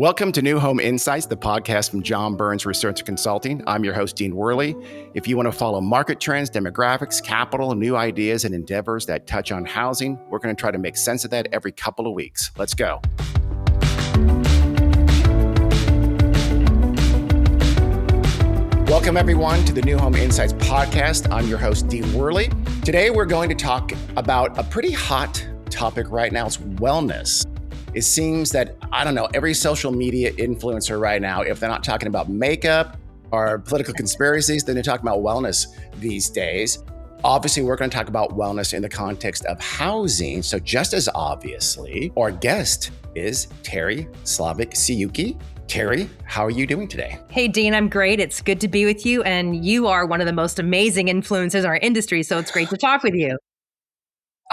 Welcome to New Home Insights, the podcast from John Burns Research Consulting. I'm your host, Dean Worley. If you want to follow market trends, demographics, capital, new ideas, and endeavors that touch on housing, we're going to try to make sense of that every couple of weeks. Let's go. Welcome, everyone, to the New Home Insights podcast. I'm your host, Dean Worley. Today, we're going to talk about a pretty hot topic right now. It's wellness. It seems that, every social media influencer right now, if they're not talking about makeup or political conspiracies, then they're talking about wellness these days. Obviously, we're going to talk about wellness in the context of housing. So just as obviously, our guest is Teri Slavik-Tsuyuki. Teri, how are you doing today? Hey, Dean, I'm great. It's good to be with you. And you are one of the most amazing influencers in our industry. So it's great to talk with you.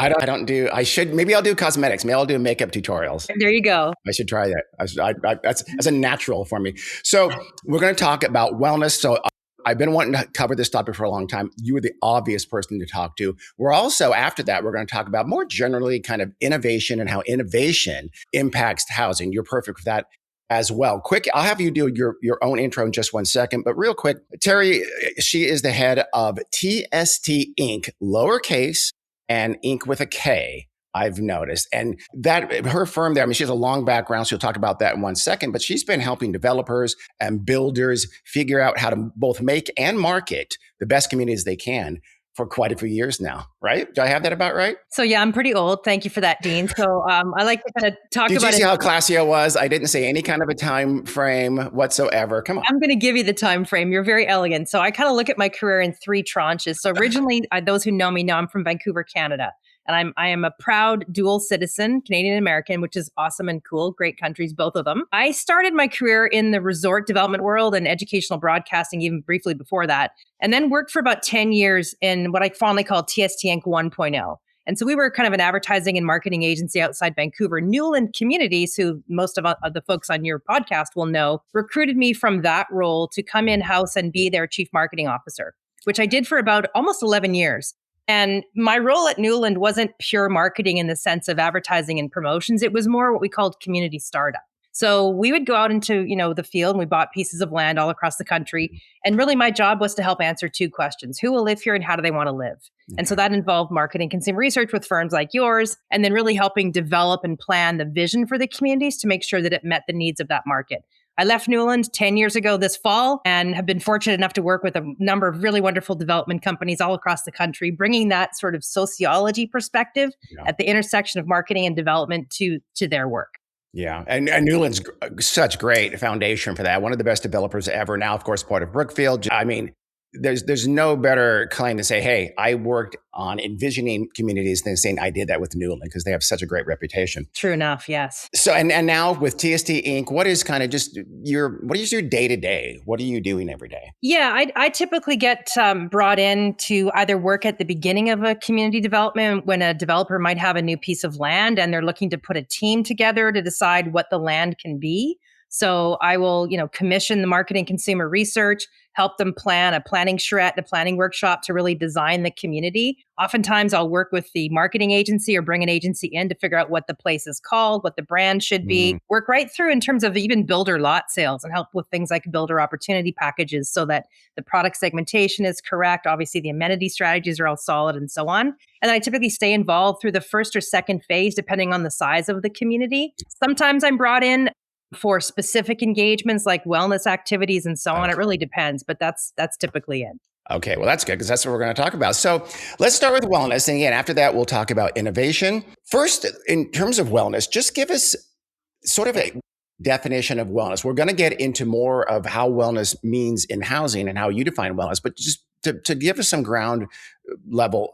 Maybe I'll do cosmetics. Maybe I'll do makeup tutorials. There you go. I should try that. That's a natural for me. So we're going to talk about wellness. So I've been wanting to cover this topic for a long time. You were the obvious person to talk to. We're also, after that, we're going to talk about more generally kind of innovation and how innovation impacts housing. You're perfect for that as well. Quick, I'll have you do your own intro in just one second, but real quick, Teri, she is the head of TST Inc., lowercase, and Inc. with a K, I've noticed. And that her firm there, she has a long background, so she'll talk about that in one second, but she's been helping developers and builders figure out how to both make and market the best communities they can for quite a few years now, right? Do I have that about right? So yeah, I'm pretty old. Thank you for that, Dean. So I like to kind of talk about it. Did you see how classy I was? I didn't say any kind of a time frame whatsoever. Come on. I'm going to give you the time frame. You're very elegant. So I kind of look at my career in three tranches. So originally, those who know me know I'm from Vancouver, Canada. And I am a proud dual citizen, Canadian American, which is awesome and cool. Great countries, both of them. I started my career in the resort development world and educational broadcasting, even briefly before that, and then worked for about 10 years in what I fondly call TST Inc. 1.0. And so we were kind of an advertising and marketing agency outside Vancouver. Newland Communities, who most of the folks on your podcast will know, recruited me from that role to come in-house and be their chief marketing officer, which I did for about almost 11 years. And my role at Newland wasn't pure marketing in the sense of advertising and promotions. It was more what we called community startup. So we would go out into, the field, and we bought pieces of land all across the country. And really my job was to help answer two questions: who will live here and how do they want to live? Okay. And so that involved marketing, consumer research with firms like yours, and then really helping develop and plan the vision for the communities to make sure that it met the needs of that market. I left Newland 10 years ago this fall and have been fortunate enough to work with a number of really wonderful development companies all across the country, bringing that sort of sociology perspective at the intersection of marketing and development to their work. Yeah. And Newland's such great foundation for that. One of the best developers ever. Now, of course, part of Brookfield. There's no better claim to say, hey, I worked on envisioning communities than saying I did that with Newland, because they have such a great reputation. True enough, yes. So, and now with TST Inc., what is kind of just what is your day-to-day? What are you doing every day? Yeah, I typically get brought in to either work at the beginning of a community development when a developer might have a new piece of land and they're looking to put a team together to decide what the land can be. So I will, commission the marketing consumer research, help them plan a planning charrette, a planning workshop to really design the community. Oftentimes I'll work with the marketing agency or bring an agency in to figure out what the place is called, what the brand should be, work right through in terms of even builder lot sales and help with things like builder opportunity packages so that the product segmentation is correct. Obviously the amenity strategies are all solid and so on. And I typically stay involved through the first or second phase, depending on the size of the community. Sometimes I'm brought in for specific engagements like wellness activities and so on. It really depends, but that's typically it. Okay, well, that's good because that's what we're going to talk about. So let's start with wellness. And again, after that, we'll talk about innovation. First, in terms of wellness, just give us sort of a definition of wellness. We're going to get into more of how wellness means in housing and how you define wellness, but just to give us some ground level,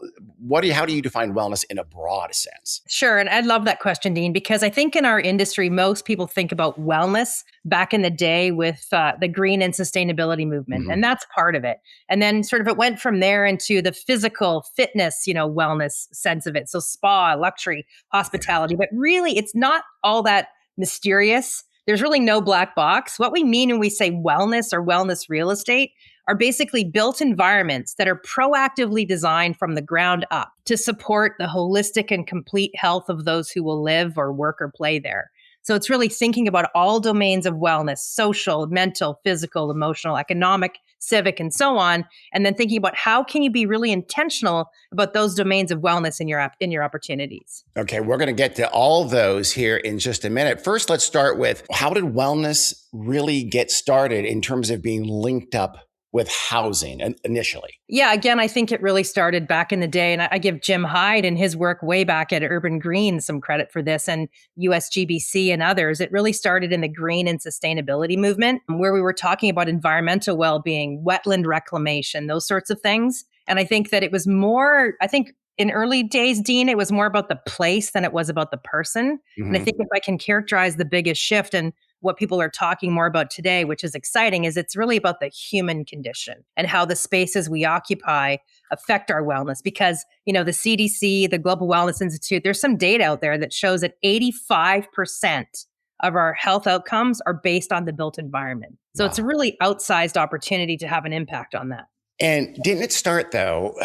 how do you define wellness in a broad sense? Sure. And I love that question, Dean, because I think in our industry, most people think about wellness back in the day with the green and sustainability movement. And that's part of it. And then sort of it went from there into the physical fitness, wellness sense of it. So spa, luxury, hospitality, but really it's not all that mysterious. There's really no black box. What we mean when we say wellness or wellness real estate are basically built environments that are proactively designed from the ground up to support the holistic and complete health of those who will live or work or play there. So it's really thinking about all domains of wellness, social, mental, physical, emotional, economic, civic, and so on. And then thinking about how can you be really intentional about those domains of wellness in your opportunities. Okay, we're going to get to all those here in just a minute. First, let's start with how did wellness really get started in terms of being linked up with housing initially? Yeah, again, I think it really started back in the day. And I give Jim Hyde and his work way back at Urban Green some credit for this, and USGBC and others. It really started in the green and sustainability movement, where we were talking about environmental well-being, wetland reclamation, those sorts of things. And I think that it was more, I think in early days, Dean, it was more about the place than it was about the person. And I think if I can characterize the biggest shift and what people are talking more about today, which is exciting, is it's really about the human condition and how the spaces we occupy affect our wellness. Because, the CDC, the Global Wellness Institute, there's some data out there that shows that 85% of our health outcomes are based on the built environment. So It's a really outsized opportunity to have an impact on that. And didn't it start though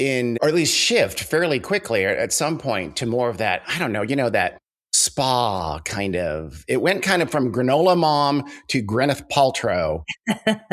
or at least shift fairly quickly at some point to more of that, I don't know, that spa kind of, it went kind of from granola mom to Gwyneth Paltrow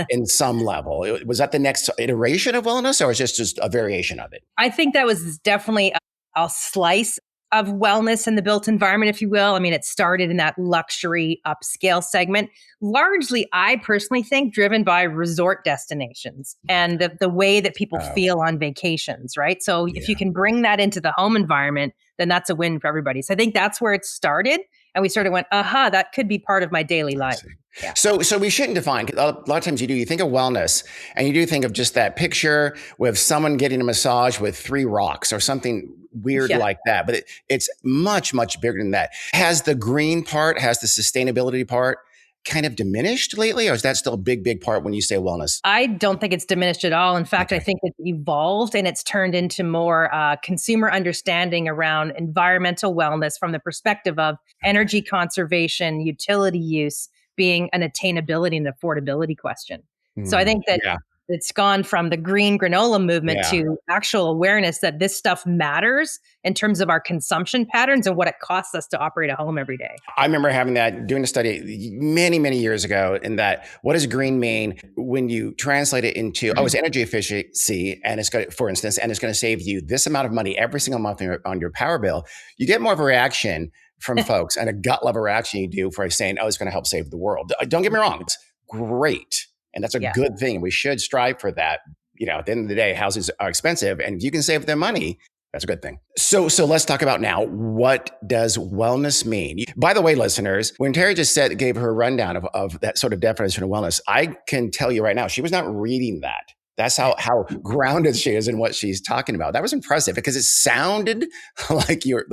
in some level. Was that the next iteration of wellness, or was it just a variation of it? I think that was definitely a slice of wellness in the built environment, if you will. I mean, it started in that luxury upscale segment, largely, I personally think, driven by resort destinations and the way that people feel on vacations, right? So if you can bring that into the home environment, then that's a win for everybody. So I think that's where it started. And we sort of went, that could be part of my daily life. Yeah. So we shouldn't define, a lot of times you think of wellness and you do think of just that picture with someone getting a massage with 3 rocks or something weird like that. But it's much, much bigger than that. Has the green part, has the sustainability part kind of diminished lately, or is that still a big, big part when you say wellness? I don't think it's diminished at all. In fact, I think it's evolved and it's turned into more consumer understanding around environmental wellness from the perspective of energy conservation, utility use being an attainability and affordability question. So I think that it's gone from the green granola movement to actual awareness that this stuff matters in terms of our consumption patterns and what it costs us to operate a home every day. I remember doing a study many, many years ago in that, what does green mean when you translate it into, it's energy efficiency, and it's going to, for instance, and it's going to save you this amount of money every single month on your power bill. You get more of a reaction from folks, and a gut level reaction you do for saying, it's going to help save the world. Don't get me wrong. It's great. And that's a good thing. We should strive for that. At the end of the day, houses are expensive, and if you can save them money, that's a good thing. So let's talk about now, what does wellness mean? By the way, listeners, when Teri just gave her rundown of that sort of definition of wellness, I can tell you right now, she was not reading that. That's how grounded she is in what she's talking about. That was impressive because it sounded like you're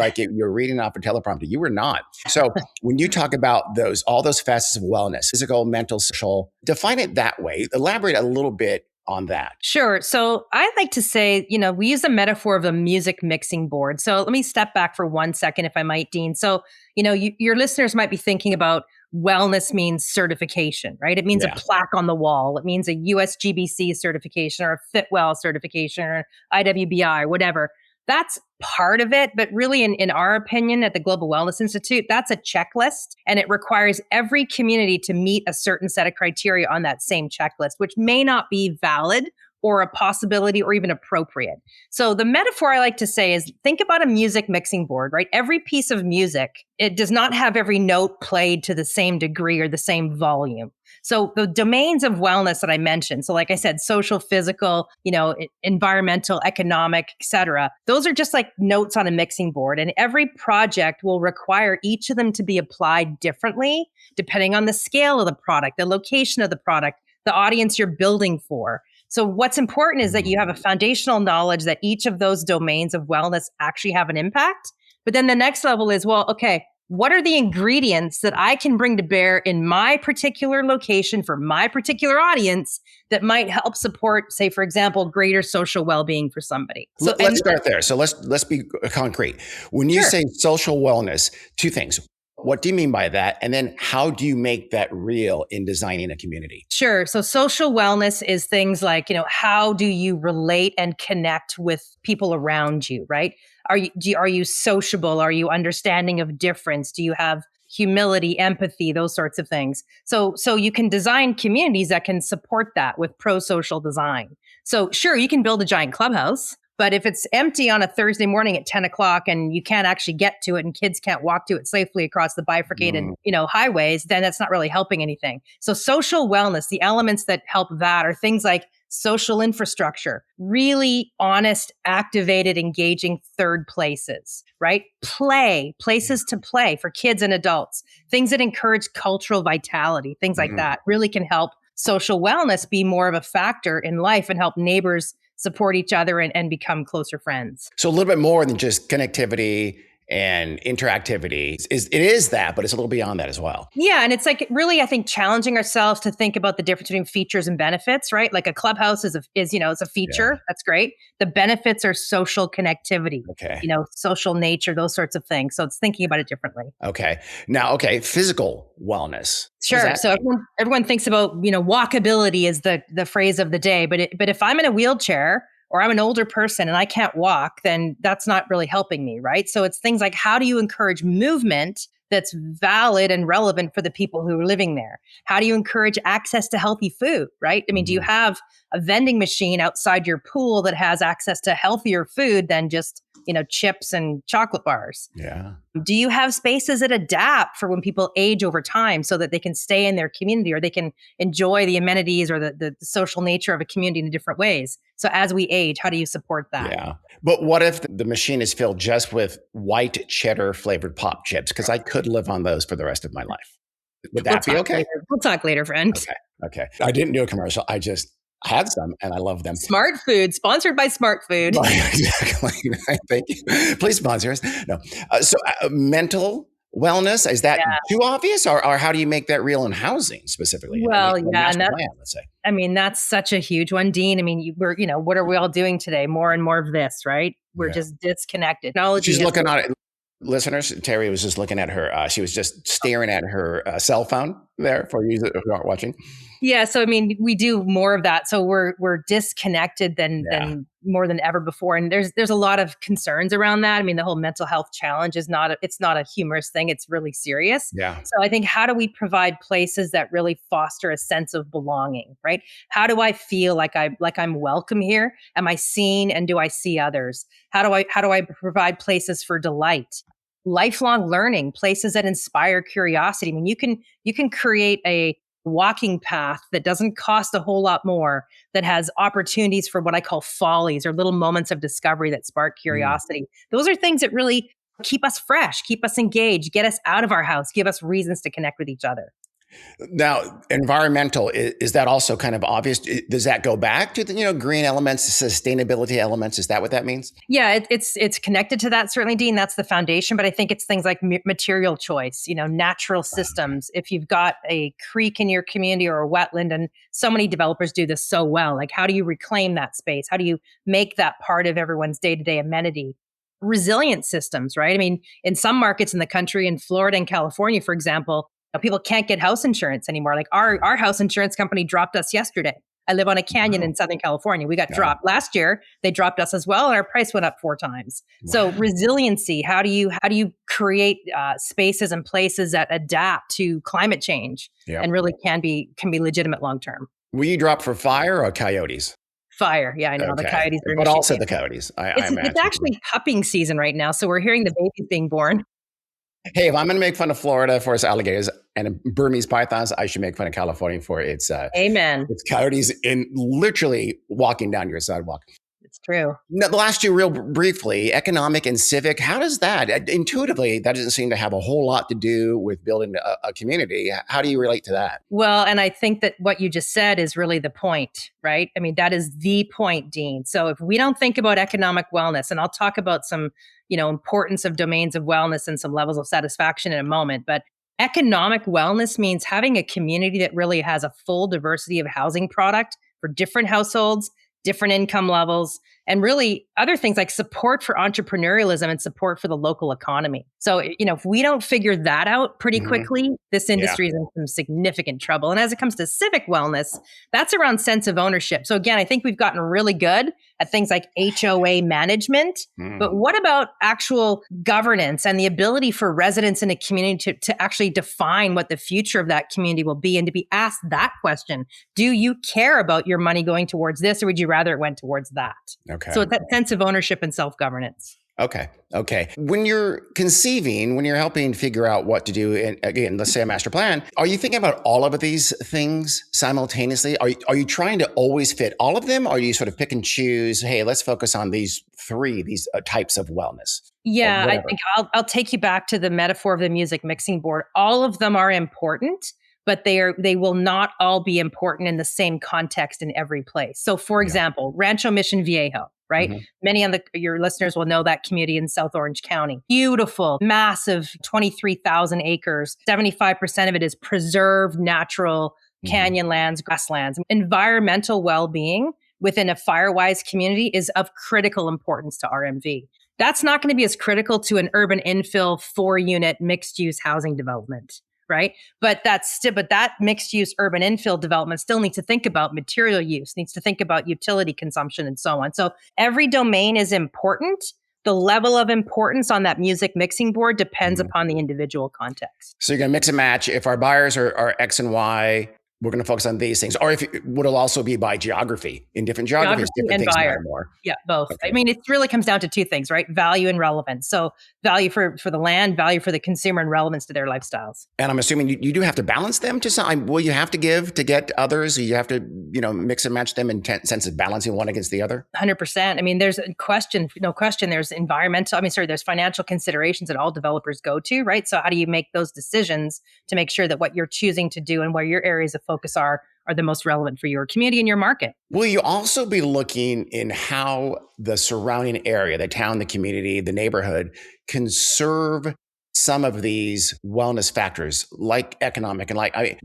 reading off a teleprompter. You were not. So when you talk about all those facets of wellness, physical, mental, social, define it that way. Elaborate a little bit on that. Sure. So I like to say, we use a metaphor of a music mixing board. So let me step back for 1 second, if I might, Dean. So, your listeners might be thinking about wellness means certification, right? It means a plaque on the wall. It means a USGBC certification or a Fitwell certification or IWBI, whatever. That's part of it. But really, in our opinion at the Global Wellness Institute, that's a checklist. And it requires every community to meet a certain set of criteria on that same checklist, which may not be valid or a possibility or even appropriate. So the metaphor I like to say is, think about a music mixing board, right? Every piece of music, it does not have every note played to the same degree or the same volume. So the domains of wellness that I mentioned, so like I said, social, physical, environmental, economic, et cetera, those are just like notes on a mixing board. And every project will require each of them to be applied differently, depending on the scale of the product, the location of the product, the audience you're building for. So what's important is that you have a foundational knowledge that each of those domains of wellness actually have an impact. But then the next level is, what are the ingredients that I can bring to bear in my particular location for my particular audience that might help support, say, for example, greater social well-being for somebody? So let's start there. So let's be concrete. When you say social wellness, 2 things. What do you mean by that? And then how do you make that real in designing a community? Sure. So social wellness is things like, how do you relate and connect with people around you, right? Are you sociable? Are you understanding of difference? Do you have humility, empathy, those sorts of things. So you can design communities that can support that with pro-social design. So sure, you can build a giant clubhouse, but if it's empty on a Thursday morning at 10 o'clock and you can't actually get to it and kids can't walk to it safely across the bifurcated, highways, then that's not really helping anything. So social wellness, the elements that help that are things like social infrastructure, really honest, activated, engaging third places, right? Play, places to play for kids and adults, things that encourage cultural vitality, things like that really can help social wellness be more of a factor in life and help neighbors support each other and become closer friends. So a little bit more than just connectivity and interactivity. It is that, but it's a little beyond that as well. Yeah. And it's like really, I think, challenging ourselves to think about the difference between features and benefits, right? Like a clubhouse is a feature. Yeah. That's great. The benefits are social connectivity, social nature, those sorts of things. So it's thinking about it differently. Okay. Now, physical wellness. Sure. So everyone thinks about, walkability is the phrase of the day, but if I'm in a wheelchair or I'm an older person and I can't walk, then that's not really helping me, right? So it's things like, how do you encourage movement that's valid and relevant for the people who are living there? How do you encourage access to healthy food, right? I mean, do you have a vending machine outside your pool that has access to healthier food than just, chips and chocolate bars? Yeah. Do you have spaces that adapt for when people age over time so that they can stay in their community or they can enjoy the amenities or the social nature of a community in different ways? So as we age, how do you support that? Yeah. But what if the machine is filled just with white cheddar flavored pop chips? Because I could live on those for the rest of my life. Would that be okay? We'll talk later, friend. Okay. I didn't do a commercial. I just had some and I love them. Smart Food, sponsored by Smart Food. Exactly. Thank you. Please sponsor us. No. So mental wellness, is that too obvious or how do you make that real in housing specifically? Well, and plan, let's say. I mean, that's such a huge one, Dean. I mean, what are we all doing today? More and more of this, right? We're just disconnected. She's looking at it. Listeners, Teri was just looking at her. She was just staring at her cell phone there for you who aren't watching. Yeah. So, I mean, we do more of that. So we're disconnected than more than ever before. And there's a lot of concerns around that. I mean, the whole mental health challenge is it's not a humorous thing. It's really serious. Yeah. So I think, how do we provide places that really foster a sense of belonging, right? How do I feel like I'm welcome here? Am I seen and do I see others? How do I provide places for delight? Lifelong learning, places that inspire curiosity. I mean, you can create a walking path that doesn't cost a whole lot more, that has opportunities for what I call follies or little moments of discovery that spark curiosity. Those are things that really keep us fresh, keep us engaged, get us out of our house, give us reasons to connect with each other. Now, environmental, is that also kind of obvious? Does that go back to the green elements, sustainability elements? Is that what that means? Yeah, it's connected to that, certainly, Dean. That's the foundation. But I think it's things like material choice, natural systems. If you've got a creek in your community or a wetland, and so many developers do this so well, like how do you reclaim that space? How do you make that part of everyone's day-to-day amenity? Resilient systems, right? I mean, in some markets in the country, in Florida and California, for example, people can't get house insurance anymore. Like our house insurance company dropped us yesterday. I live on a canyon in Southern California. We got dropped last year. They dropped us as well, and our price went up 4 times. Wow. So resiliency. How do you create spaces and places that adapt to climate change and really can be legitimate long term? Were you dropped for fire or coyotes? Fire. Yeah, I know. Okay. The coyotes are but also the coyotes. It's actually pupping season right now, so we're hearing the babies being born. Hey, if I'm going to make fun of Florida for its alligators and Burmese pythons, I should make fun of California for its its coyotes in literally walking down your sidewalk. It's true. Now, the last two real briefly, economic and civic. How does that, intuitively, that doesn't seem to have a whole lot to do with building a community. How do you relate to that? Well, and I think that what you just said is really the point, right? I mean, that is the point, Dean. So if we don't think about economic wellness, and I'll talk about some, importance of domains of wellness and some levels of satisfaction in a moment, but economic wellness means having a community that really has a full diversity of housing product for different households, different income levels, and really other things like support for entrepreneurialism and support for the local economy. So, if we don't figure that out pretty quickly, this Yeah. industry is in some significant trouble. And as it comes to civic wellness, that's around sense of ownership. So again, I think we've gotten really good at things like HOA management, but what about actual governance and the ability for residents in a community to actually define what the future of that community will be and to be asked that question? Do you care about your money going towards this, or would you rather it went towards that? Okay. So it's that sense of ownership and self-governance. Okay. When you're conceiving, when you're helping figure out what to do, and again, let's say a master plan, are you thinking about all of these things simultaneously? Are you trying to always fit all of them? Or are you sort of pick and choose, hey, let's focus on these types of wellness? Yeah, I think I'll take you back to the metaphor of the music mixing board. All of them are important, but they will not all be important in the same context in every place. So for example, Rancho Mission Viejo, right? Mm-hmm. Many of your listeners will know that community in South Orange County. Beautiful, massive, 23,000 acres. 75% of it is preserved natural canyon lands, grasslands. Environmental well-being within a Firewise community is of critical importance to RMV. That's not going to be as critical to an urban infill 4-unit mixed-use housing development, right? But that mixed-use urban infill development still needs to think about material use, needs to think about utility consumption, and so on. So every domain is important. The level of importance on that music mixing board depends upon the individual context. So you're going to mix and match. If our buyers are X and Y, we're going to focus on these things. Or would it also be by geography? In different geographies, different things matter more. Yeah, both. Okay. I mean, it really comes down to two things, right? Value and relevance. So value for the land, value for the consumer, and relevance to their lifestyles. And I'm assuming you do have to balance them to some. Will you have to give to get others? Or you have to, mix and match them in sense of balancing one against the other? 100%. I mean, there's no question. There's there's financial considerations that all developers go to, right? So how do you make those decisions to make sure that what you're choosing to do and where your areas of focus are the most relevant for your community and your market? Will you also be looking in how the surrounding area, the town, the community, the neighborhood can serve some of these wellness factors like economic and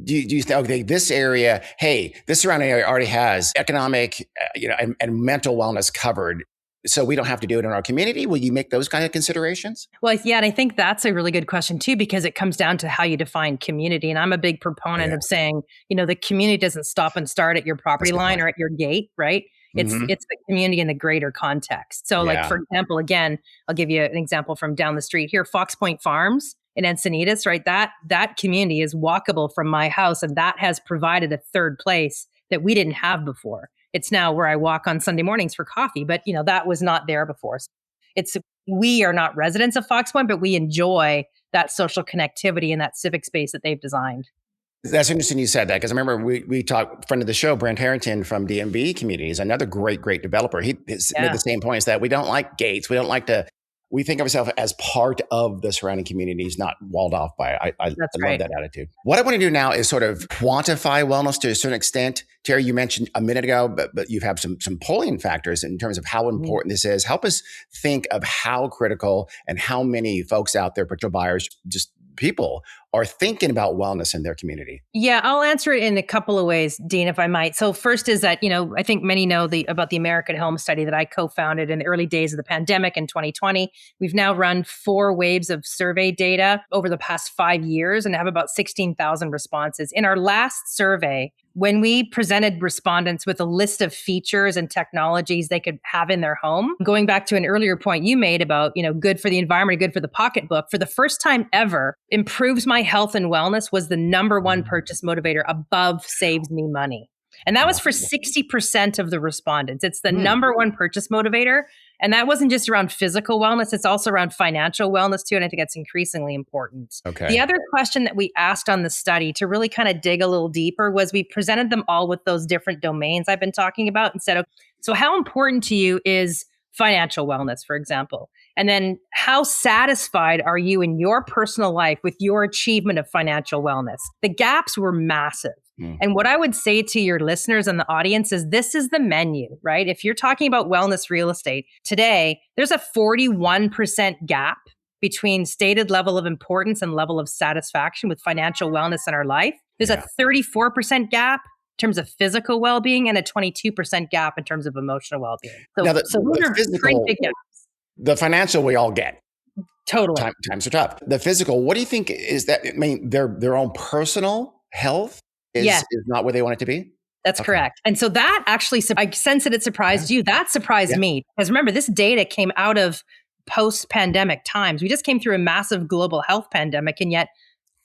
do you think, okay, this surrounding area already has economic, and mental wellness covered, so we don't have to do it in our community? Will you make those kind of considerations? Well, yeah, and I think that's a really good question too, because it comes down to how you define community. And I'm a big proponent of saying, the community doesn't stop and start at your property line or at your gate, right? It's the community in the greater context. So like, for example, again, I'll give you an example from down the street here, Fox Point Farms in Encinitas, right? That community is walkable from my house, and that has provided a third place that we didn't have before. It's now where I walk on Sunday mornings for coffee, but that was not there before. So we are not residents of Fox Point, but we enjoy that social connectivity and that civic space that they've designed. That's interesting you said that, because I remember we talked, friend of the show, Brent Harrington from DMB Communities, another great developer. He made the same points that we don't like gates. We think of ourselves as part of the surrounding communities, not walled off by it. I love that attitude. What I want to do now is sort of quantify wellness to a certain extent. Teri, you mentioned a minute ago, but you have some polling factors in terms of how important this is. Help us think of how critical and how many folks out there, potential buyers, just people, are thinking about wellness in their community. Yeah, I'll answer it in a couple of ways, Dean, if I might. So first is that, I think many know about the American Home Study that I co-founded in the early days of the pandemic in 2020. We've now run 4 waves of survey data over the past 5 years and have about 16,000 responses. In our last survey, when we presented respondents with a list of features and technologies they could have in their home, going back to an earlier point you made about, good for the environment, good for the pocketbook, for the first time ever, improves my health and wellness was the number one purchase motivator above saves me money. And that was for 60% of the respondents. It's the number one purchase motivator. And that wasn't just around physical wellness. It's also around financial wellness too. And I think that's increasingly important. Okay. The other question that we asked on the study to really kind of dig a little deeper was we presented them all with those different domains I've been talking about and said, so how important to you is financial wellness, for example? And then how satisfied are you in your personal life with your achievement of financial wellness? The gaps were massive. And what I would say to your listeners and the audience is this is the menu, right? If you're talking about wellness real estate today, there's a 41% gap between stated level of importance and level of satisfaction with financial wellness in our life. There's a 34% gap terms of physical well-being and a 22% gap in terms of emotional well-being. So, Now, so those are pretty physical, big gaps. the financial we all get. Totally. Times are tough. The physical, what do you think is that? I mean, their own personal health is not where they want it to be? That's correct. And so that actually, I sense that it surprised you. That surprised me. Because remember, this data came out of post-pandemic times. We just came through a massive global health pandemic, and yet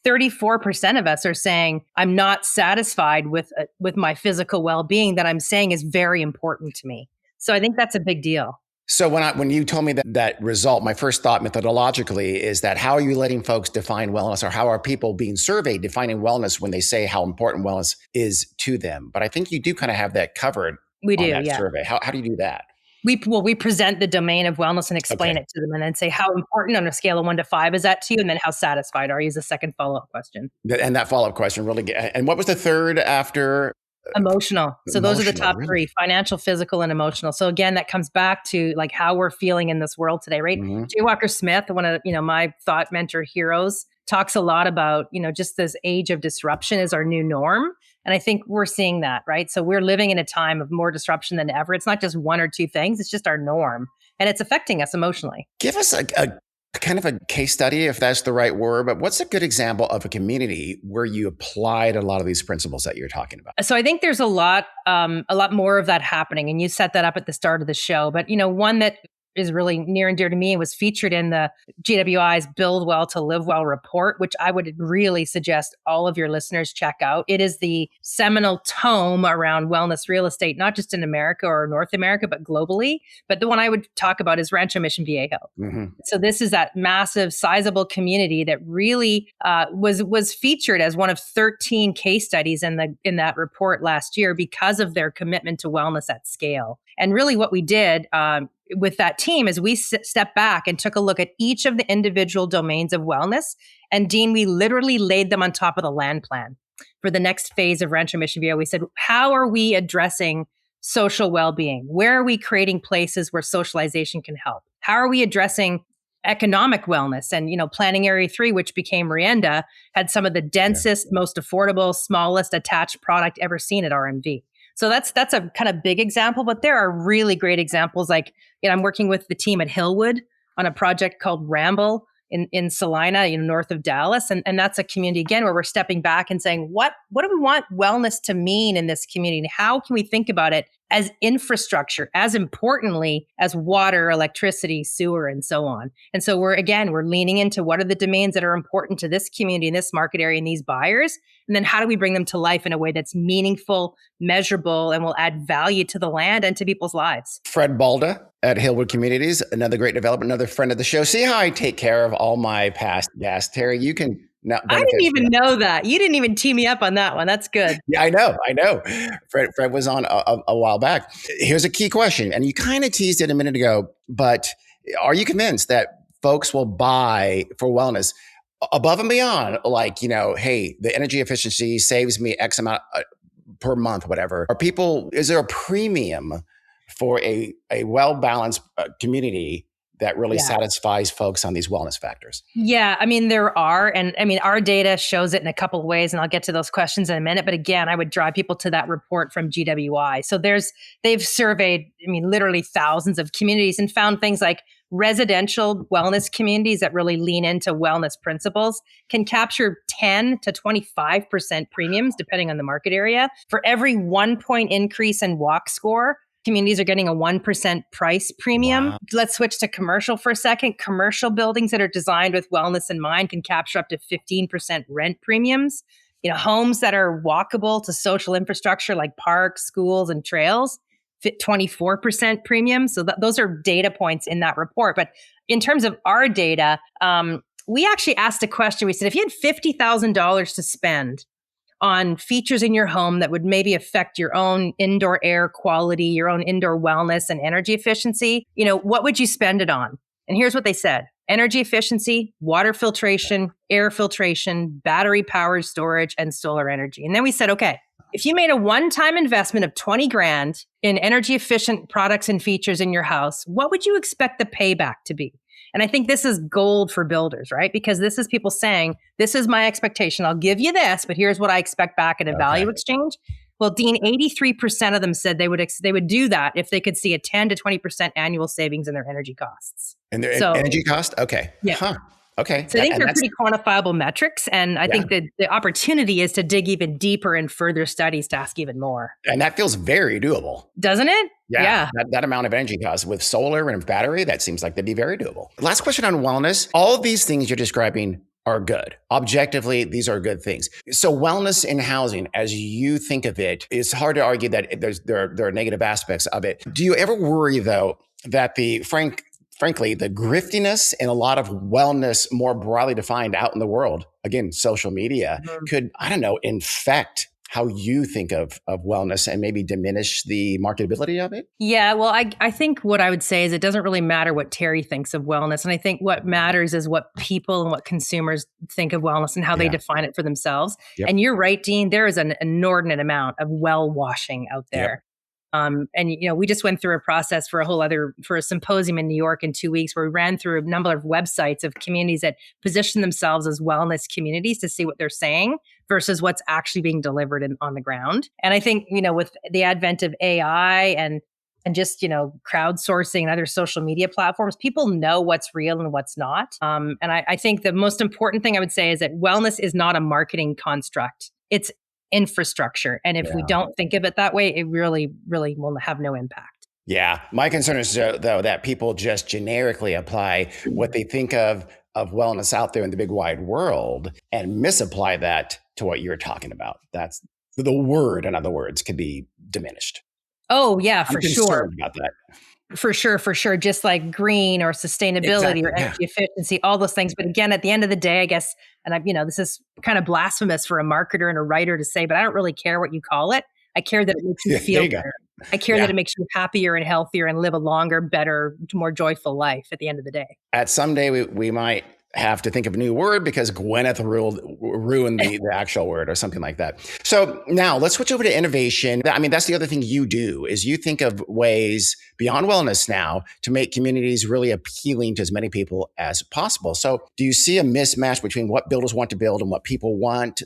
34% of us are saying, I'm not satisfied with my physical well-being that I'm saying is very important to me. So I think that's a big deal. So when you told me that result, my first thought methodologically is that how are you letting folks define wellness, or how are people being surveyed defining wellness when they say how important wellness is to them? But I think you do kind of have that covered. We do, on that survey. How do you do that? We present the domain of wellness and explain it to them, and then say how important on a scale of 1 to 5 is that to you, and then how satisfied are you is the second follow-up question. And that follow-up question really. And what was the third after? Emotional. So those are the top three: financial, physical, and emotional. So again, that comes back to like how we're feeling in this world today, right? Mm-hmm. J. Walker Smith, one of my thought mentor heroes, talks a lot about just this age of disruption is our new norm. And I think we're seeing that, right? So we're living in a time of more disruption than ever. It's not just one or two things; it's just our norm, and it's affecting us emotionally. Give us a kind of a case study, if that's the right word, but what's a good example of a community where you applied a lot of these principles that you're talking about? So I think there's a lot more of that happening, and you set that up at the start of the show. But one that is really near and dear to me and was featured in the GWI's Build Well to Live Well report, which I would really suggest all of your listeners check out. It is the seminal tome around wellness real estate, not just in America or North America, but globally. But the one I would talk about is Rancho Mission Viejo. Mm-hmm. So this is that massive, sizable community that really was featured as one of 13 case studies in that report last year because of their commitment to wellness at scale. And really what we did with that team is we stepped back and took a look at each of the individual domains of wellness. And Dean, we literally laid them on top of the land plan for the next phase of Rancho Mission Viejo. We said, how are we addressing social well-being? Where are we creating places where socialization can help? How are we addressing economic wellness? And, Planning Area 3, which became Rienda, had some of the densest, most affordable, smallest attached product ever seen at RMV. So that's a kind of big example, but there are really great examples. Like, I'm working with the team at Hillwood on a project called Ramble in Salina, north of Dallas. And that's a community, again, where we're stepping back and saying, what do we want wellness to mean in this community? How can we think about it as infrastructure, as importantly as water, electricity, sewer, and so on? And so we're leaning into what are the domains that are important to this community, in this market area, and these buyers. And then how do we bring them to life in a way that's meaningful, measurable, and will add value to the land and to people's lives? Fred Balda at Hillwood Communities, another great developer, another friend of the show. See how I take care of all my past guests, Teri. You can now. I didn't even know that. You didn't even tee me up on that one. That's good. Yeah, I know. Fred was on a while back. Here's a key question, and you kind of teased it a minute ago, but are you convinced that folks will buy for wellness above and beyond, like, hey, the energy efficiency saves me X amount per month, whatever? Is there a premium for a well-balanced community that really satisfies folks on these wellness factors? Yeah, there are. And our data shows it in a couple of ways, and I'll get to those questions in a minute. But again, I would drive people to that report from GWI. So they've surveyed, literally thousands of communities and found things like residential wellness communities that really lean into wellness principles can capture 10 to 25% premiums, depending on the market area. For every 1 point increase in walk score, communities are getting a 1% price premium. Wow. Let's switch to commercial for a second. Commercial buildings that are designed with wellness in mind can capture up to 15% rent premiums. Homes that are walkable to social infrastructure like parks, schools, and trails, 24% premium. So those are data points in that report. But in terms of our data, we actually asked a question. We said, if you had $50,000 to spend on features in your home that would maybe affect your own indoor air quality, your own indoor wellness and energy efficiency, what would you spend it on? And here's what they said: energy efficiency, water filtration, air filtration, battery powered storage, and solar energy. And then we said, okay, if you made a one-time investment of 20 grand in energy efficient products and features in your house, what would you expect the payback to be? And I think this is gold for builders, right? Because this is people saying, this is my expectation. I'll give you this, but here's what I expect back in a value exchange. Well, Dean, 83% of them said they would do that if they could see a 10 to 20% annual savings in their energy costs. And their So, energy cost? Okay. yeah. Huh. Okay. So I think And they're that's, pretty quantifiable metrics. And I think that the opportunity is to dig even deeper in further studies to ask even more. and that feels very doable. Doesn't it? Yeah. That amount of energy cost with solar and battery, that seems like that'd be very doable. Last question on wellness. All of these things you're describing are good. Objectively, these are good things. So wellness in housing, as you think of it, it's hard to argue that there are negative aspects of it. Do you ever worry, though, that frankly, the griftiness and a lot of wellness more broadly defined out in the world, again, social media, could, I don't know, infect how you think of wellness and maybe diminish the marketability of it? Yeah, well, I think what I would say is it doesn't really matter what Teri thinks of wellness. And I think what matters is what people and what consumers think of wellness and how they define it for themselves. Yep. And you're right, Dean, there is an inordinate amount of well washing out there. And we just went through a process for a symposium in New York in 2 weeks where we ran through a number of websites of communities that position themselves as wellness communities to see what they're saying versus what's actually being delivered on the ground. And I think, with the advent of AI and just, crowdsourcing and other social media platforms, people know what's real and what's not. And I think the most important thing I would say is that wellness is not a marketing construct. It's infrastructure. And if we don't think of it that way, it really, really will have no impact. Yeah. My concern is, though, that people just generically apply what they think of wellness out there in the big wide world and misapply that to what you're talking about. That's the word, in other words, could be diminished. Oh, yeah, for sure. About that. For sure. Just like green or sustainability or energy efficiency, all those things. But again, at the end of the day, I guess, and this is kind of blasphemous for a marketer and a writer to say, but I don't really care what you call it. I care that it makes you feel better. I care that it makes you happier and healthier and live a longer, better, more joyful life at the end of the day. At some day, we might have to think of a new word because Gwyneth ruined the actual word or something like that. So now let's switch over to innovation. I mean, that's the other thing you do is you think of ways beyond wellness now to make communities really appealing to as many people as possible. So do you see a mismatch between what builders want to build and what people want?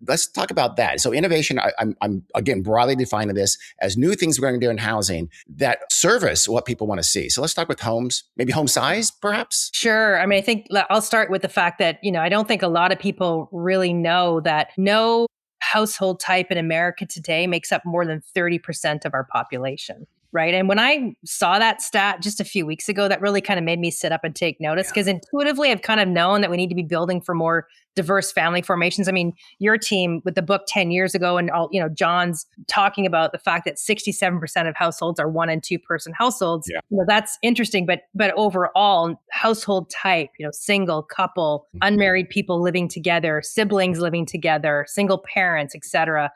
Let's talk about that. So innovation, I'm again broadly defining this as new things we're going to do in housing that service what people want to see. So let's start with homes, maybe home size, perhaps. Sure. I mean, I think I'll start with the fact that, I don't think a lot of people really know that no household type in America today makes up more than 30% of our population. Right. And when I saw that stat just a few weeks ago, that really kind of made me sit up and take notice because intuitively I've kind of known that we need to be building for more diverse family formations. I mean, your team with the book 10 years ago and all, John's talking about the fact that 67% of households are 1 and 2 person households. Yeah. That's interesting. But overall household type, single, couple, unmarried people living together, siblings living together, single parents, et cetera,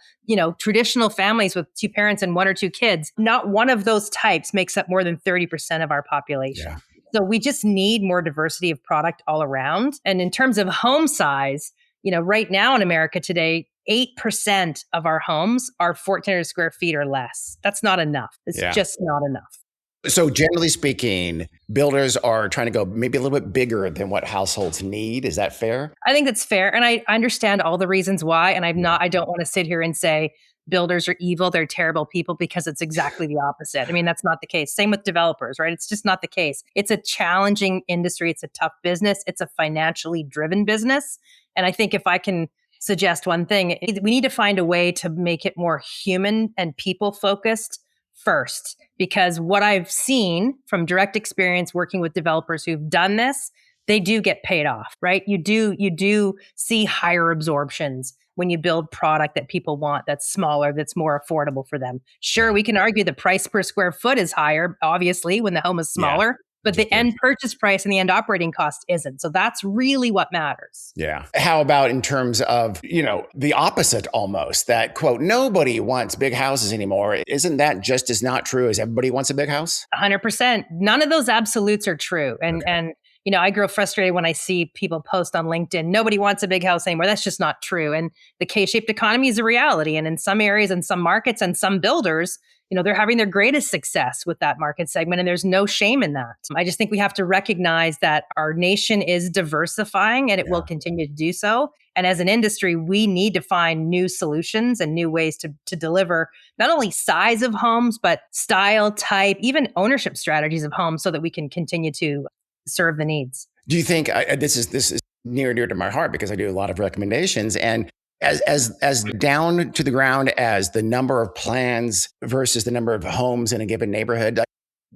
traditional families with 2 parents and 1 or 2 kids, not one of those types makes up more than 30% of our population. Yeah. So we just need more diversity of product all around. And in terms of home size, right now in America today, 8% of our homes are 1,400 square feet or less. That's not enough. It's just not enough. So generally speaking, builders are trying to go maybe a little bit bigger than what households need. Is that fair? I think that's fair. And I understand all the reasons why. And I don't want to sit here and say builders are evil, they're terrible people, because it's exactly the opposite. I mean, that's not the case. Same with developers, right? It's just not the case. It's a challenging industry. It's a tough business. It's a financially driven business. And I think if I can suggest one thing, we need to find a way to make it more human and people focused first. Because what I've seen from direct experience working with developers who've done this, they do get paid off, right? You do see higher absorptions when you build product that people want, that's smaller, that's more affordable for them. Sure, we can argue the price per square foot is higher, obviously, when the home is smaller, but the end purchase price and the end operating cost isn't. So that's really what matters. Yeah. How about in terms of, the opposite almost, that quote, nobody wants big houses anymore. Isn't that just as not true as everybody wants a big house? 100%. None of those absolutes are true. And I grow frustrated when I see people post on LinkedIn, nobody wants a big house anymore. That's just not true. And the K-shaped economy is a reality. And in some areas and some markets and some builders, they're having their greatest success with that market segment. And there's no shame in that. I just think we have to recognize that our nation is diversifying and it will continue to do so. And as an industry, we need to find new solutions and new ways to deliver not only size of homes, but style, type, even ownership strategies of homes so that we can continue to serve the needs. Do you think this is near and dear to my heart because I do a lot of recommendations, and as down to the ground as the number of plans versus the number of homes in a given neighborhood,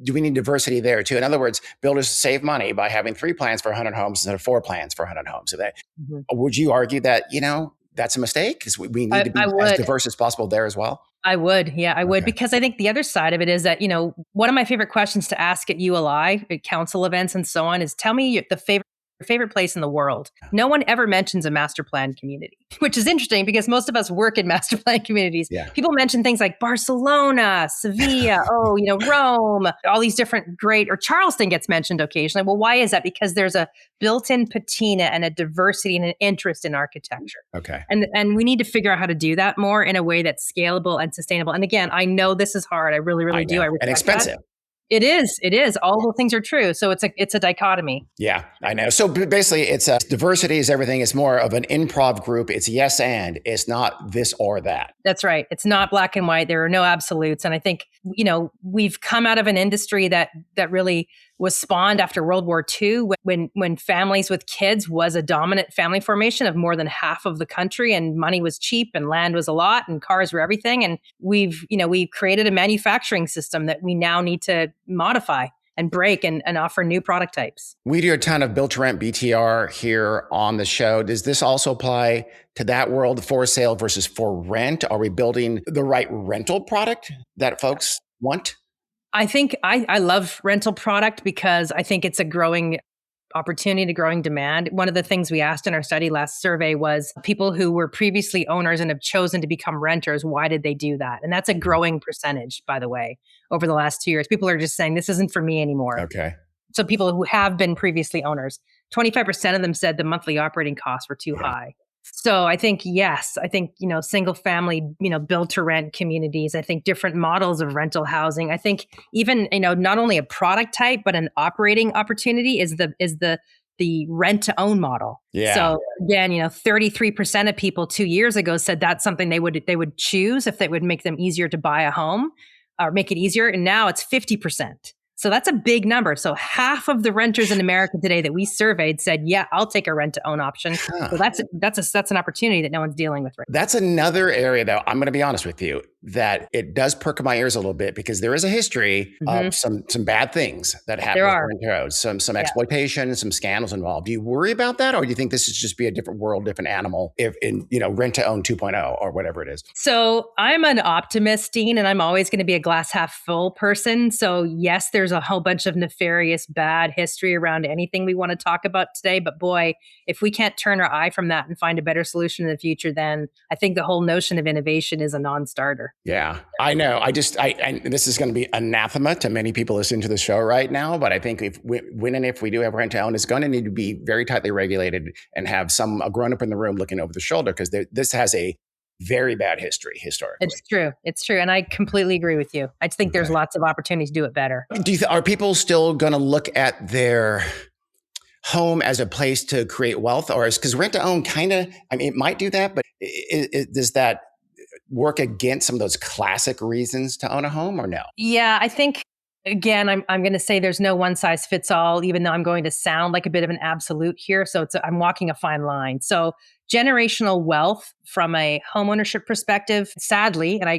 do we need diversity there too? In other words, builders save money by having 3 plans for 100 homes instead of 4 plans for 100 homes. So that, would you argue that, that's a mistake? Because we need to be as diverse as possible there as well? I would. Yeah, I would. Because I think the other side of it is that, one of my favorite questions to ask at ULI, at council events and so on, is tell me your favorite place in the world. No one ever mentions a master plan community, which is interesting because most of us work in master plan communities. Yeah. People mention things like Barcelona, Sevilla, Rome, all these different or Charleston gets mentioned occasionally. Well, why is that? Because there's a built-in patina and a diversity and an interest in architecture. Okay. And we need to figure out how to do that more in a way that's scalable and sustainable. And again, I know this is hard. I really, really do. And expensive. It is. All the things are true. So it's a dichotomy. Yeah, I know. So basically, it's diversity is everything. It's more of an improv group. It's yes and. It's not this or that. That's right. It's not black and white. There are no absolutes. And I think, we've come out of an industry that really was spawned after World War II when families with kids was a dominant family formation of more than half of the country, and money was cheap and land was a lot and cars were everything. And we've created a manufacturing system that we now need to modify and break and offer new product types. We do a ton of build to rent BTR here on the show. Does this also apply to that world, for sale versus for rent? Are we building the right rental product that folks want? I think I love rental product because I think it's a growing opportunity, growing demand. One of the things we asked in our study last survey was people who were previously owners and have chosen to become renters, why did they do that? And that's a growing percentage, by the way, over the last 2 years. People are just saying, this isn't for me anymore. Okay. So people who have been previously owners, 25% of them said the monthly operating costs were too high. So I think, yes, single family, build to rent communities, I think different models of rental housing. I think even, not only a product type, but an operating opportunity is the rent to own model. Yeah. So again, 33% of people 2 years ago said that's something they would choose if it would make them easier to buy a home or make it easier. And now it's 50%. So that's a big number. So half of the renters in America today that we surveyed said, yeah, I'll take a rent to own option. So that's an opportunity that no one's dealing with right now. That's another area that I'm going to be honest with you, that it does perk my ears a little bit because there is a history of some bad things that happen with rent some exploitation, some scandals involved. Do you worry about that? Or do you think this is just be a different world, different animal if in, rent to own 2.0 or whatever it is? So I'm an optimist, Dean, and I'm always going to be a glass half full person. So yes, there's a whole bunch of nefarious bad history around anything we want to talk about today. But boy, if we can't turn our eye from that and find a better solution in the future, then I think the whole notion of innovation is a non-starter. Yeah, I know. I this is going to be anathema to many people listening to the show right now. But I think if we do have rent to own, it's going to need to be very tightly regulated and have a grown up in the room looking over the shoulder because this has a very bad history historically. It's true. And I completely agree with you. I just think there's lots of opportunities to do it better. Are people still going to look at their home as a place to create wealth, or because rent to own it might do that, but does that work against some of those classic reasons to own a home or no? Yeah, I think, again, I'm going to say there's no one size fits all, even though I'm going to sound like a bit of an absolute here. So I'm walking a fine line. So generational wealth from a homeownership perspective, sadly, and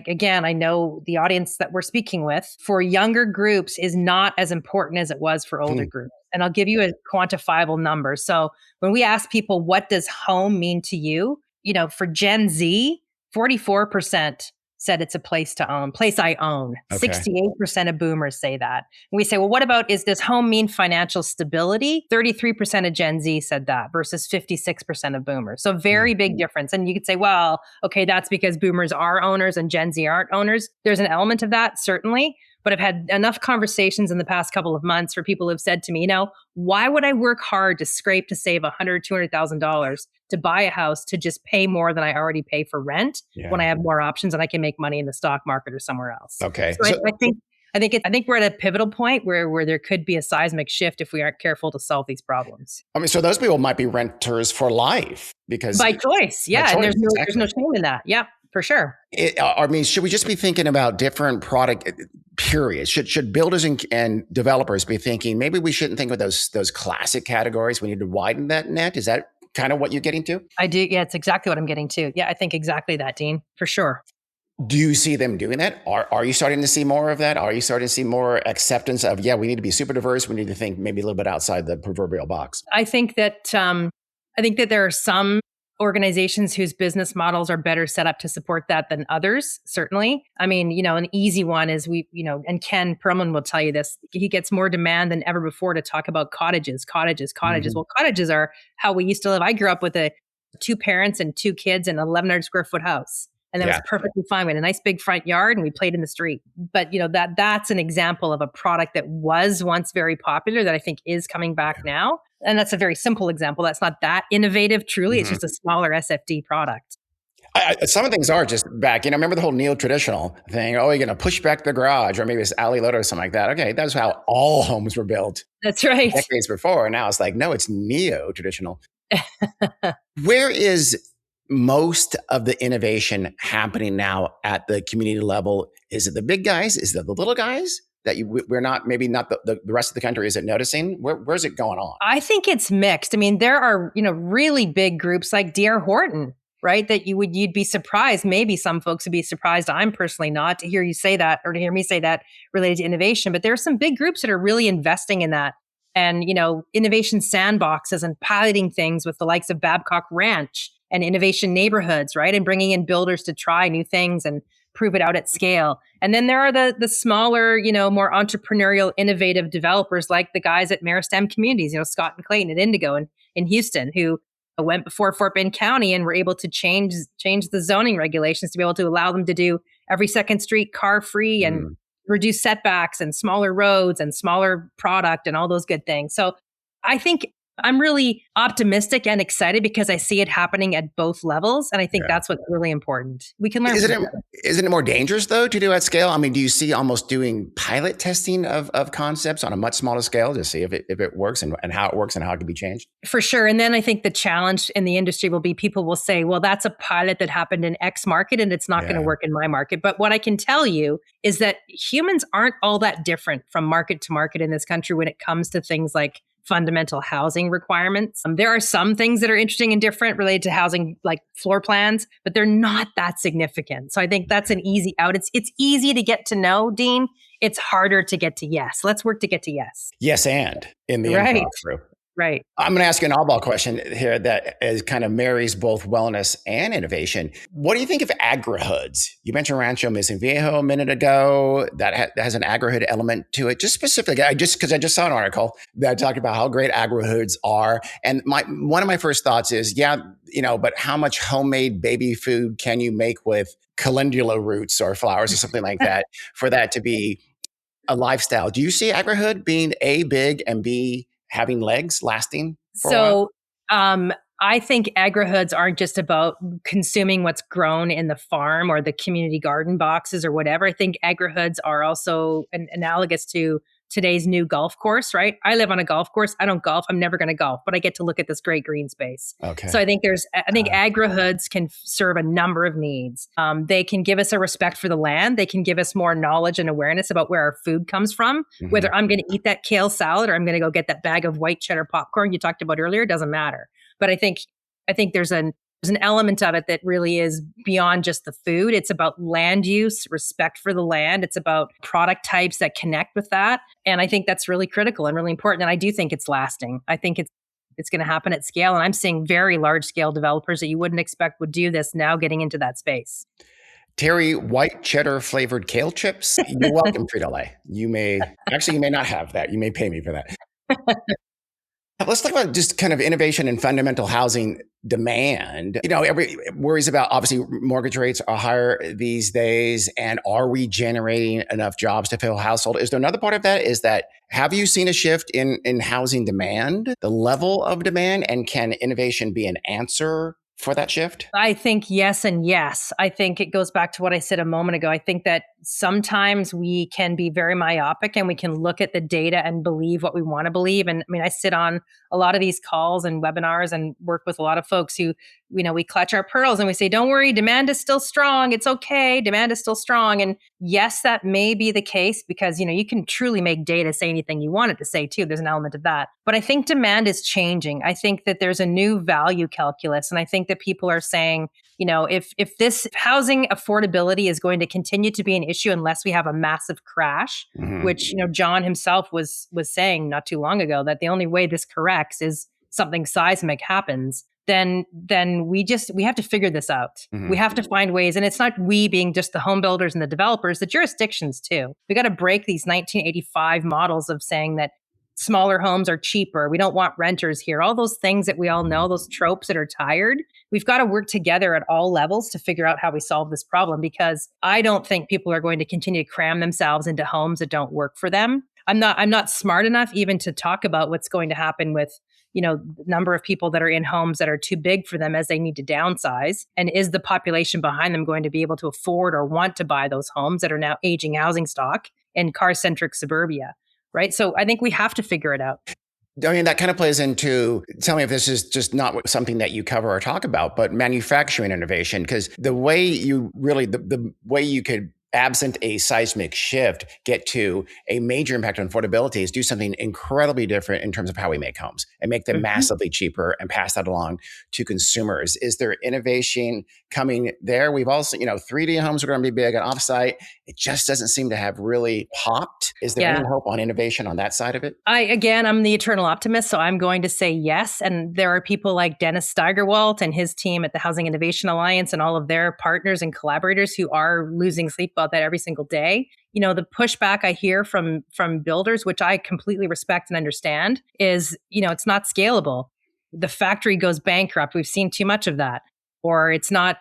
I know the audience that we're speaking with, for younger groups is not as important as it was for older groups. And I'll give you a quantifiable number. So when we ask people, what does home mean to you? For Gen Z, 44% said it's a place to own, place I own. Okay. 68% of boomers say that. And we say, well, what about, does home mean financial stability? 33% of Gen Z said that versus 56% of boomers. So very big difference. And you could say, well, okay, that's because boomers are owners and Gen Z aren't owners. There's an element of that, certainly. But I've had enough conversations in the past couple of months where people have said to me, why would I work hard to scrape to save $100,000, $200,000 to buy a house to just pay more than I already pay for rent when I have more options and I can make money in the stock market or somewhere else? Okay. So I think we're at a pivotal point where there could be a seismic shift if we aren't careful to solve these problems. I mean, so those people might be renters for life because by choice, yeah, and there's no shame in that. Yeah, for sure. I mean, should we just be thinking about different product periods? Should builders and developers be thinking maybe we shouldn't think of those classic categories? We need to widen that net. Is that kind of what you're getting to? I do. Yeah, it's exactly what I'm getting to. Yeah, I think exactly that, Dean, for sure. Do you see them doing that? Are you starting to see more of that? Are you starting to see more acceptance of, we need to be super diverse. We need to think maybe a little bit outside the proverbial box? I think that there are some organizations whose business models are better set up to support that than others, certainly. I mean, an easy one is and Ken Perlman will tell you this, he gets more demand than ever before to talk about cottages. Mm-hmm. Well, cottages are how we used to live. I grew up with 2 parents and 2 kids in an 1,100 square foot house. And that was perfectly fine. We had a nice big front yard and we played in the street. But that's an example of a product that was once very popular that I think is coming back now. And that's a very simple example. That's not that innovative, truly. Mm-hmm. It's just a smaller SFD product. Some of things are just back. Remember the whole neo-traditional thing? Oh, you're going to push back the garage, or maybe it's alley loader or something like that. Okay, that's how all homes were built. That's right. Decades before. Now it's like, no, it's neo-traditional. Where is most of the innovation happening now at the community level? Is it the big guys? Is it the little guys that we're not, maybe not the rest of the country isn't noticing? Where's it going on? I think it's mixed. I mean, there are, really big groups like D.R. Horton, right? That you'd be surprised. Maybe some folks would be surprised. I'm personally not to hear you say that or to hear me say that related to innovation, but there are some big groups that are really investing in that. And, innovation sandboxes and piloting things with the likes of Babcock Ranch and innovation neighborhoods, right? And bringing in builders to try new things and prove it out at scale. And then there are the smaller, more entrepreneurial, innovative developers like the guys at Meristem Communities, Scott and Clayton at Indigo in Houston, who went before Fort Bend County and were able to change the zoning regulations to be able to allow them to do every second street car free and reduce setbacks and smaller roads and smaller product and all those good things. So I think I'm really optimistic and excited because I see it happening at both levels. And I think that's what's really important. We can learn. Isn't it more dangerous, though, to do at scale? I mean, do you see almost doing pilot testing of concepts on a much smaller scale to see if it works and how it works and how it can be changed? For sure. And then I think the challenge in the industry will be people will say, well, that's a pilot that happened in X market and it's not going to work in my market. But what I can tell you is that humans aren't all that different from market to market in this country when it comes to things like fundamental housing requirements. There are some things that are interesting and different related to housing, like floor plans, but they're not that significant. So I think that's an easy out. It's easy to get to know, Dean. It's harder to get to yes. Let's work to get to yes. Yes, and in the improv through. Right. I'm going to ask you an oddball question here that kind of marries both wellness and innovation. What do you think of agri-hoods? You mentioned Rancho Missing Viejo a minute ago. That has an agri-hood element to it. Just specifically, because I just saw an article that talked about how great agri-hoods are. And one of my first thoughts is, but how much homemade baby food can you make with calendula roots or flowers or something like that for that to be a lifestyle? Do you see agri-hood being A, big, and B, having legs lasting for a while? I think agri-hoods aren't just about consuming what's grown in the farm or the community garden boxes or whatever. I think agri-hoods are also analogous to today's new golf course, right? I live on a golf course. I don't golf. I'm never going to golf, but I get to look at this great green space. Okay. So I think agri-hoods can serve a number of needs. They can give us a respect for the land. They can give us more knowledge and awareness about where our food comes from. Mm-hmm. Whether I'm going to eat that kale salad or I'm going to go get that bag of white cheddar popcorn you talked about earlier, doesn't matter. But I think there's an element of it that really is beyond just the food. It's about land use, respect for the land. It's about product types that connect with that. And I think that's really critical and really important. And I do think it's lasting. I think it's going to happen at scale. And I'm seeing very large scale developers that you wouldn't expect would do this now getting into that space. Teri, white cheddar flavored kale chips. You're welcome, Frito-Lay. You may not have that. You may pay me for that. Let's talk about just kind of innovation in fundamental housing demand. Every worries about obviously mortgage rates are higher these days. And are we generating enough jobs to fill household? Is there another part of that? Is that have you seen a shift in housing demand, the level of demand, and can innovation be an answer for that shift? I think yes and yes. I think it goes back to what I said a moment ago. I think that sometimes we can be very myopic and we can look at the data and believe what we want to believe. And I mean, I sit on a lot of these calls and webinars and work with a lot of folks who, we clutch our pearls and we say, don't worry, demand is still strong. It's okay. Demand is still strong. And yes, that may be the case because, you can truly make data say anything you want it to say too. There's an element of that. But I think demand is changing. I think that there's a new value calculus. And I think that people are saying, if this housing affordability is going to continue to be an issue unless we have a massive crash, which, John himself was saying not too long ago, that the only way this corrects is something seismic happens, then we have to figure this out. We have to find ways. And it's not we being just the home builders and the developers, the jurisdictions too. We got to break these 1985 models of saying that smaller homes are cheaper. We don't want renters here. All those things that we all know, those tropes that are tired. We've got to work together at all levels to figure out how we solve this problem, because I don't think people are going to continue to cram themselves into homes that don't work for them. I'm not smart enough even to talk about what's going to happen with, the number of people that are in homes that are too big for them as they need to downsize. And is the population behind them going to be able to afford or want to buy those homes that are now aging housing stock in car-centric suburbia? Right. So I think we have to figure it out. I mean, that kind of plays into, tell me if this is just not something that you cover or talk about, but manufacturing innovation, because the way you could, absent a seismic shift, get to a major impact on affordability is do something incredibly different in terms of how we make homes and make them massively cheaper and pass that along to consumers. Is there innovation coming there? We've also, 3D homes are going to be big and offsite. It just doesn't seem to have really popped. Is there any hope on innovation on that side of it? I'm the eternal optimist, so I'm going to say yes. And there are people like Dennis Steigerwalt and his team at the Housing Innovation Alliance and all of their partners and collaborators who are losing sleep about that every single day. The pushback I hear from builders, which I completely respect and understand, is, it's not scalable. The factory goes bankrupt. We've seen too much of that. Or it's not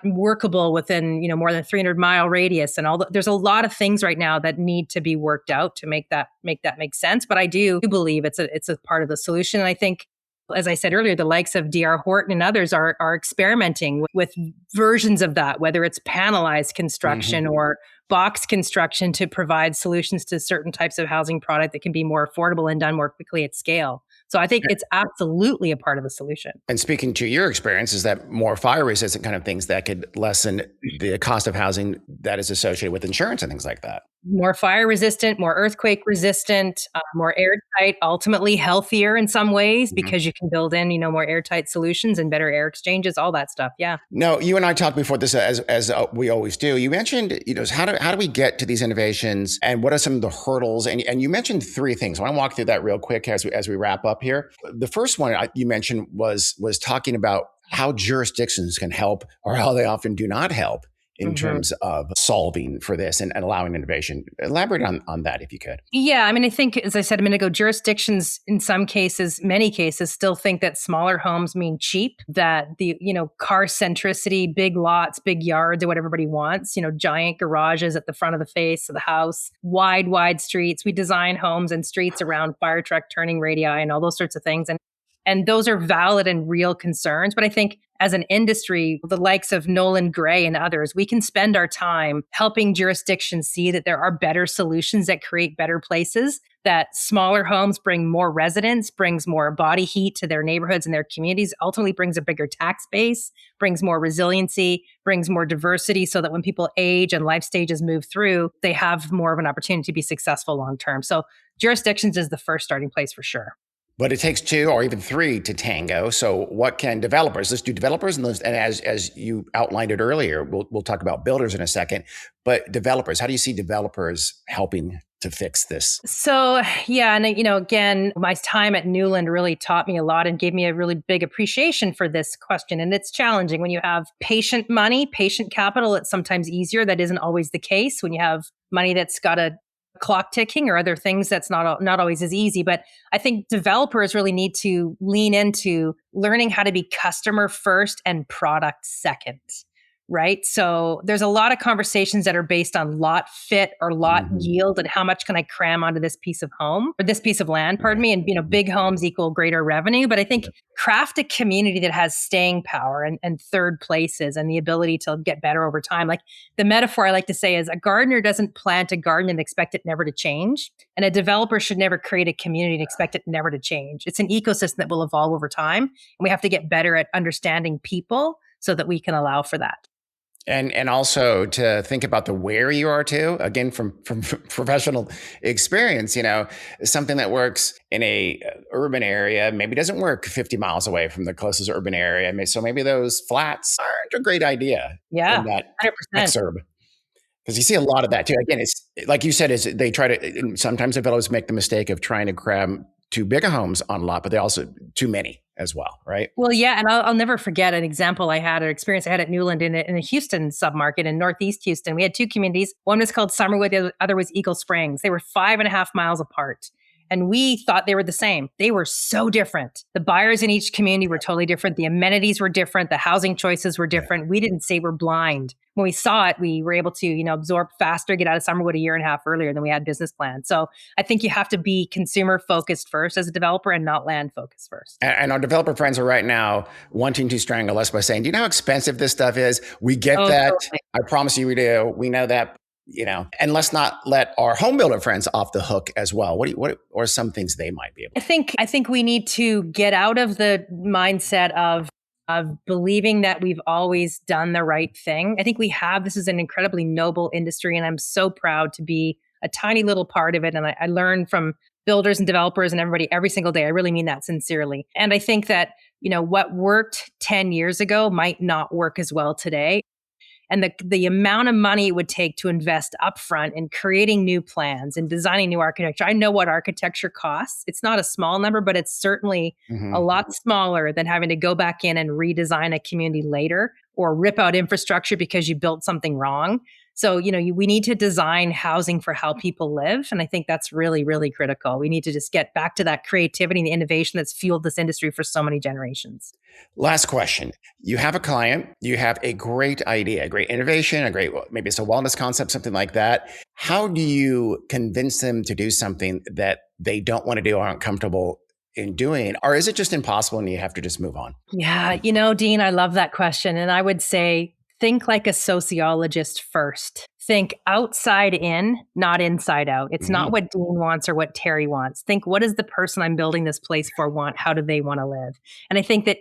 workable within, more than 300-mile radius. And there's a lot of things right now that need to be worked out to make that make sense. But I do believe it's a part of the solution. And I think, as I said earlier, the likes of D.R. Horton and others are experimenting with versions of that, whether it's panelized construction or box construction to provide solutions to certain types of housing product that can be more affordable and done more quickly at scale. So I think it's absolutely a part of the solution. And speaking to your experience, is that more fire resistant kind of things that could lessen the cost of housing that is associated with insurance and things like that? More fire resistant, more earthquake resistant, more airtight, ultimately healthier in some ways because you can build in, more airtight solutions and better air exchanges, all that stuff. Yeah. No, you and I talked before this as we always do. You mentioned, how do we get to these innovations and what are some of the hurdles? And you mentioned three things. I want to walk through that real quick as we wrap up here. The first one you mentioned was talking about how jurisdictions can help or how they often do not help in terms of solving for this and allowing innovation. Elaborate on that if you could. Yeah, I mean, I think, as I said a minute ago, jurisdictions in some cases, many cases, still think that smaller homes mean cheap, that the, car centricity, big lots, big yards are what everybody wants, giant garages at the front of the face of the house, wide streets. We design homes and streets around fire truck turning radii and all those sorts of things. And those are valid and real concerns. But I think as an industry, the likes of Nolan Gray and others, we can spend our time helping jurisdictions see that there are better solutions that create better places, that smaller homes bring more residents, brings more body heat to their neighborhoods and their communities, ultimately brings a bigger tax base, brings more resiliency, brings more diversity so that when people age and life stages move through, they have more of an opportunity to be successful long term. So jurisdictions is the first starting place for sure. But it takes two or even three to tango. So what can developers, let's do developers and as you outlined it earlier, we'll talk about builders in a second, but developers, how do you see developers helping to fix this? So, yeah. And, again, my time at Newland really taught me a lot and gave me a really big appreciation for this question. And it's challenging when you have patient money, patient capital. It's sometimes easier. That isn't always the case when you have money that's got to clock ticking, or are there things that's not always as easy? But I think developers really need to lean into learning how to be customer first and product second. Right. So there's a lot of conversations that are based on lot fit or lot yield and how much can I cram onto this piece of home or this piece of land, pardon me. And, big homes equal greater revenue. But I think craft a community that has staying power and third places and the ability to get better over time. Like the metaphor I like to say is a gardener doesn't plant a garden and expect it never to change. And a developer should never create a community and expect it never to change. It's an ecosystem that will evolve over time. And we have to get better at understanding people so that we can allow for that. And also to think about the where you are too, again, from professional experience, something that works in a urban area maybe doesn't work 50 miles away from the closest urban area. So maybe those flats aren't a great idea. Yeah, in that 100%. exurb. Because you see a lot of that too. Again, it's like you said, is they try to, sometimes developers make the mistake of trying to cram too big of homes on a lot, but they also too many as well, right? Well, yeah, and I'll never forget an example I had, an experience I had at Newland in a Houston submarket in Northeast Houston. We had two communities. One was called Summerwood, the other was Eagle Springs. They were 5.5 miles apart. And we thought they were the same. They were so different. The buyers in each community were totally different. The amenities were different. The housing choices were different. We didn't say we're blind. When we saw it, we were able to, absorb faster, get out of Summerwood a year and a half earlier than we had business plans. So I think you have to be consumer focused first as a developer and not land focused first. And our developer friends are right now wanting to strangle us by saying, do you know how expensive this stuff is? We get that. Totally. I promise you we do. We know that. And let's not let our home builder friends off the hook as well. What are some things they might be able to? I think we need to get out of the mindset of believing that we've always done the right thing. I think we have. This is an incredibly noble industry, and I'm so proud to be a tiny little part of it. And I learn from builders and developers and everybody every single day. I really mean that sincerely. And I think that, what worked 10 years ago might not work as well today. And the amount of money it would take to invest upfront in creating new plans and designing new architecture. I know what architecture costs. It's not a small number, but it's certainly a lot smaller than having to go back in and redesign a community later or rip out infrastructure because you built something wrong. So, we need to design housing for how people live. And I think that's really, really critical. We need to just get back to that creativity and the innovation that's fueled this industry for so many generations. Last question. You have a client, you have a great idea, a great innovation, maybe it's a wellness concept, something like that. How do you convince them to do something that they don't want to do or aren't comfortable in doing? Or is it just impossible and you have to just move on? Yeah, Dean, I love that question. And I would say, think like a sociologist first. Think outside in, not inside out. It's not what Dean wants or what Teri wants. Think, what does the person I'm building this place for want? How do they want to live? And I think that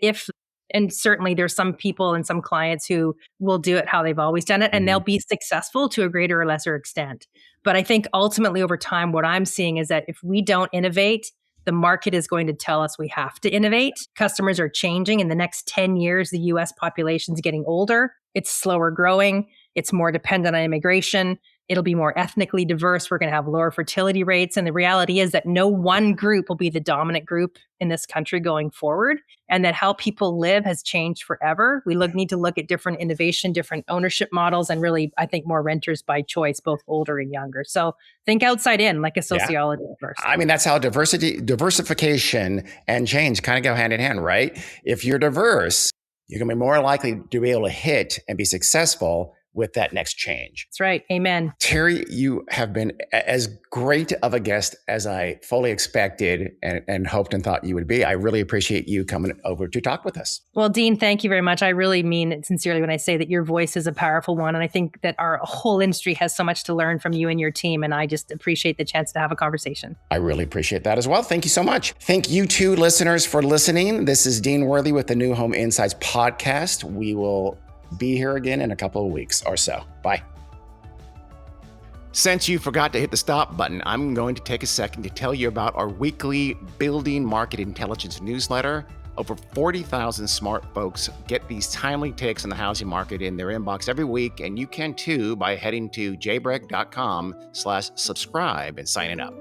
and certainly there's some people and some clients who will do it how they've always done it, and they'll be successful to a greater or lesser extent. But I think ultimately over time, what I'm seeing is that if we don't innovate, the market is going to tell us we have to innovate. Customers are changing. In the next 10 years, the US population is getting older. It's slower growing. It's more dependent on immigration. It'll be more ethnically diverse. We're going to have lower fertility rates. And the reality is that no one group will be the dominant group in this country going forward. And that how people live has changed forever. We need to look at different innovation, different ownership models, and really, I think, more renters by choice, both older and younger. So think outside in, like a sociologist first. I mean, that's how diversification and change kind of go hand in hand, right? If you're diverse, you're going to be more likely to be able to hit and be successful with that next change. That's right. Amen. Teri, you have been as great of a guest as I fully expected and hoped and thought you would be. I really appreciate you coming over to talk with us. Well, Dean, thank you very much. I really mean it sincerely when I say that your voice is a powerful one. And I think that our whole industry has so much to learn from you and your team. And I just appreciate the chance to have a conversation. I really appreciate that as well. Thank you so much. Thank you too, listeners, for listening. This is Dean Worthy with the New Home Insights podcast. We will be here again in a couple of weeks or so. Bye. Since you forgot to hit the stop button, I'm going to take a second to tell you about our weekly Building Market Intelligence newsletter. Over 40,000 smart folks get these timely takes on the housing market in their inbox every week, and you can too by heading to jbreg.com/subscribe and signing up.